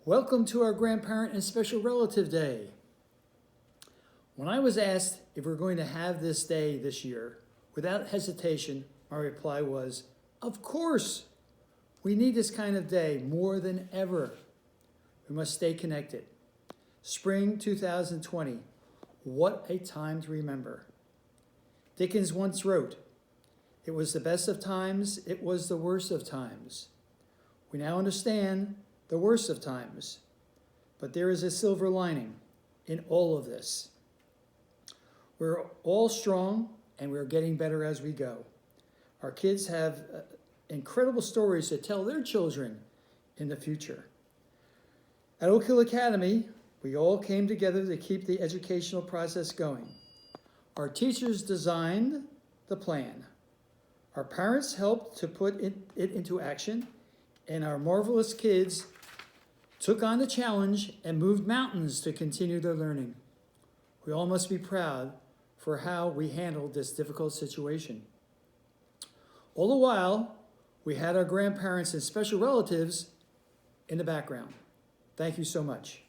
Welcome to our Grandparent and Special Relative Day. When I was asked if we're going to have this day this year, without hesitation, my reply was, of course! We need this kind of day more than ever. We must stay connected. Spring 2020, what a time to remember. Dickens once wrote, "It was the best of times, it was the worst of times." We now understand the worst of times, but there is a silver lining in all of this. We're all strong and we're getting better as we go. Our kids have incredible stories to tell their children in the future. At Oak Hill Academy, we all came together to keep the educational process going. Our teachers designed the plan. Our parents helped to put it into action, and our marvelous kids took on the challenge and moved mountains to continue their learning. We all must be proud for how we handled this difficult situation. All the while, we had our grandparents and special relatives in the background. Thank you so much.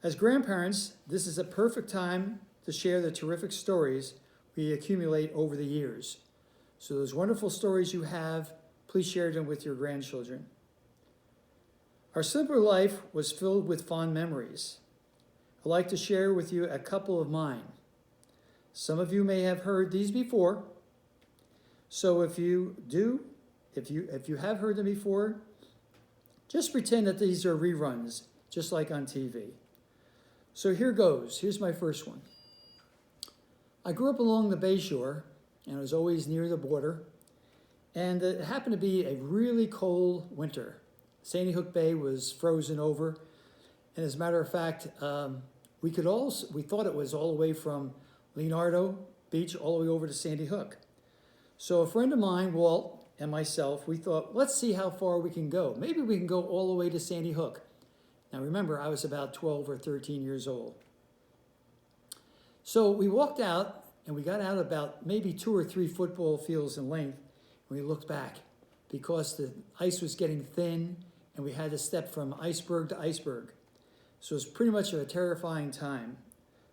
As grandparents, this is a perfect time to share the terrific stories we accumulate over the years. So those wonderful stories you have, please share them with your grandchildren. Our simpler life was filled with fond memories. I'd like to share with you a couple of mine. Some of you may have heard these before. So if you have heard them before, just pretend that these are reruns, just like on TV. So here goes. Here's my first one. I grew up along the Bayshore, and I was always near the border. And it happened to be a really cold winter. Sandy Hook Bay was frozen over. And as a matter of fact, we thought it was all the way from Leonardo Beach all the way over to Sandy Hook. So a friend of mine, Walt, and myself, we thought, let's see how far we can go. Maybe we can go all the way to Sandy Hook. Now remember, I was about 12 or 13 years old. So we walked out, and we got out about maybe 2 or 3 football fields in length, and we looked back because the ice was getting thin, and we had to step from iceberg to iceberg. So it was pretty much a terrifying time.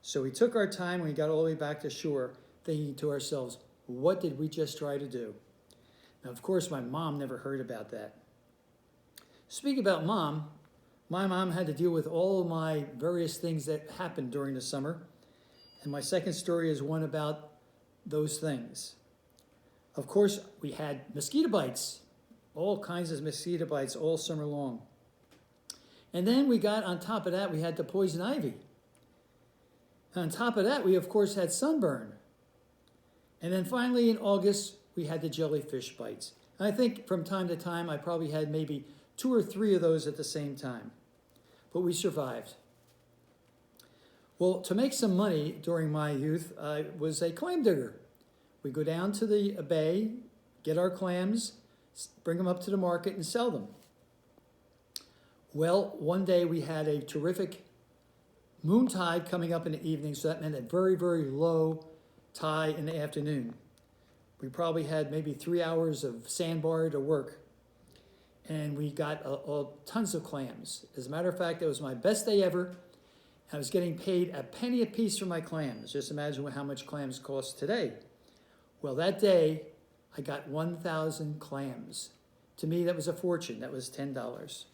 So we took our time and we got all the way back to shore, thinking to ourselves, what did we just try to do? Now, of course, my mom never heard about that. Speaking about mom, my mom had to deal with all of my various things that happened during the summer. And my second story is one about those things. Of course, we had mosquito bites, all kinds of mosquito bites all summer long. And then we got, on top of that, we had the poison ivy. And on top of that, we of course had sunburn. And then finally in August, we had the jellyfish bites. And I think from time to time, I probably had maybe 2 or 3 of those at the same time. But we survived. Well, to make some money during my youth, I was a clam digger. We'd go down to the bay, get our clams, bring them up to the market and sell them. Well, one day we had a terrific moon tide coming up in the evening, so that meant a very, very low tide in the afternoon. We probably had maybe 3 hours of sandbar to work, and we got tons of clams. As a matter of fact, it was my best day ever. I was getting paid a penny a piece for my clams. Just imagine how much clams cost today. Well, that day, I got 1,000 clams. To me, that was a fortune. That was $10.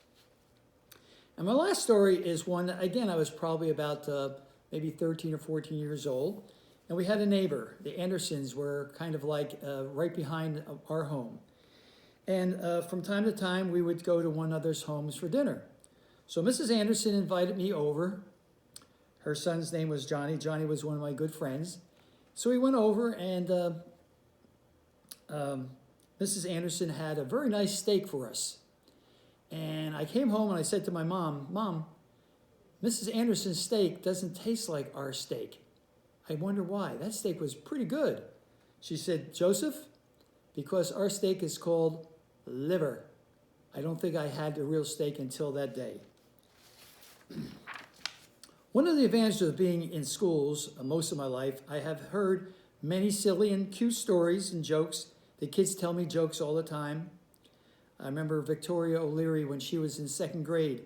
And my last story is one that, again, I was probably about maybe 13 or 14 years old. And we had a neighbor. The Andersons were kind of like right behind our home. And from time to time, we would go to one another's homes for dinner. So Mrs. Anderson invited me over. Her son's name was Johnny. Johnny was one of my good friends. So we went over, and Mrs. Anderson had a very nice steak for us. And I came home and I said to my mom, Mom, Mrs. Anderson's steak doesn't taste like our steak. I wonder why. That steak was pretty good. She said, Joseph, because our steak is called liver. I don't think I had the real steak until that day. One of the advantages of being in schools most of my life, I have heard many silly and cute stories and jokes. The kids tell me jokes all the time. I remember Victoria O'Leary when she was in second grade.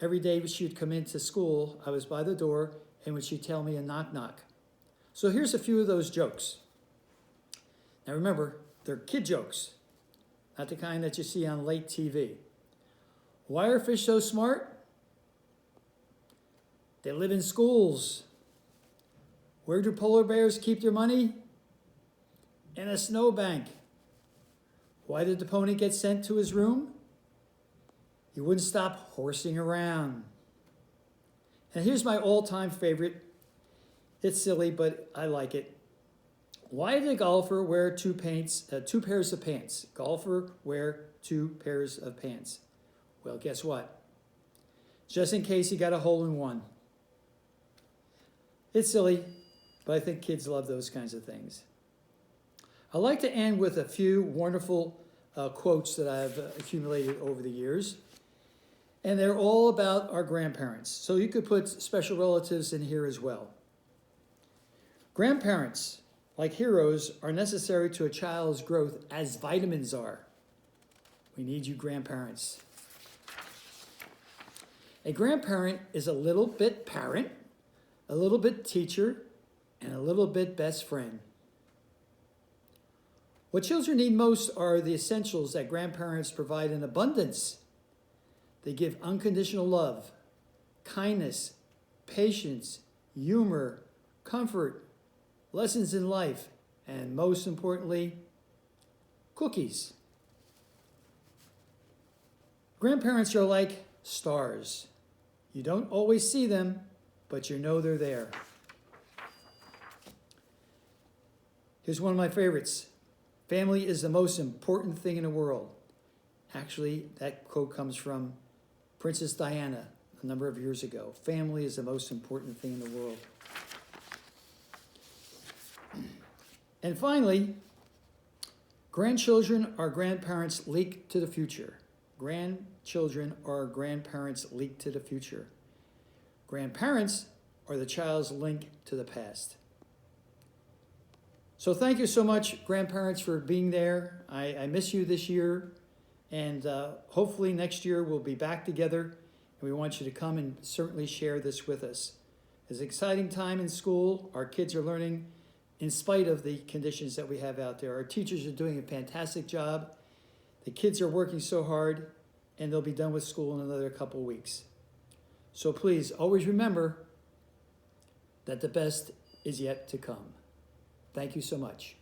Every day she would come into school, I was by the door, and would she'd tell me a knock knock. So here's a few of those jokes. Now remember, they're kid jokes, not the kind that you see on late TV. Why are fish so smart? They live in schools. Where do polar bears keep their money? In a snowbank. Why did the pony get sent to his room? He wouldn't stop horsing around. And here's my all-time favorite. It's silly, but I like it. Why did a golfer wear two pairs of pants? Golfer wear two pairs of pants. Well, guess what? Just in case he got a hole in one. It's silly, but I think kids love those kinds of things. I like to end with a few wonderful quotes that I've accumulated over the years. And they're all about our grandparents. So you could put special relatives in here as well. Grandparents, like heroes, are necessary to a child's growth as vitamins are. We need you, grandparents. A grandparent is a little bit parent, a little bit teacher, and a little bit best friend. What children need most are the essentials that grandparents provide in abundance. They give unconditional love, kindness, patience, humor, comfort, lessons in life, and most importantly, cookies. Grandparents are like stars. You don't always see them, but you know they're there. Here's one of my favorites. Family is the most important thing in the world. Actually, that quote comes from Princess Diana a number of years ago. Family is the most important thing in the world. And finally, grandchildren are grandparents' leak to the future. Grandchildren are grandparents' leak to the future. Grandparents are the child's link to the past. So thank you so much, grandparents, for being there. I miss you this year. And hopefully next year we'll be back together. And we want you to come and certainly share this with us. It's an exciting time in school. Our kids are learning in spite of the conditions that we have out there. Our teachers are doing a fantastic job. The kids are working so hard, and they'll be done with school in another couple weeks. So please always remember that the best is yet to come. Thank you so much.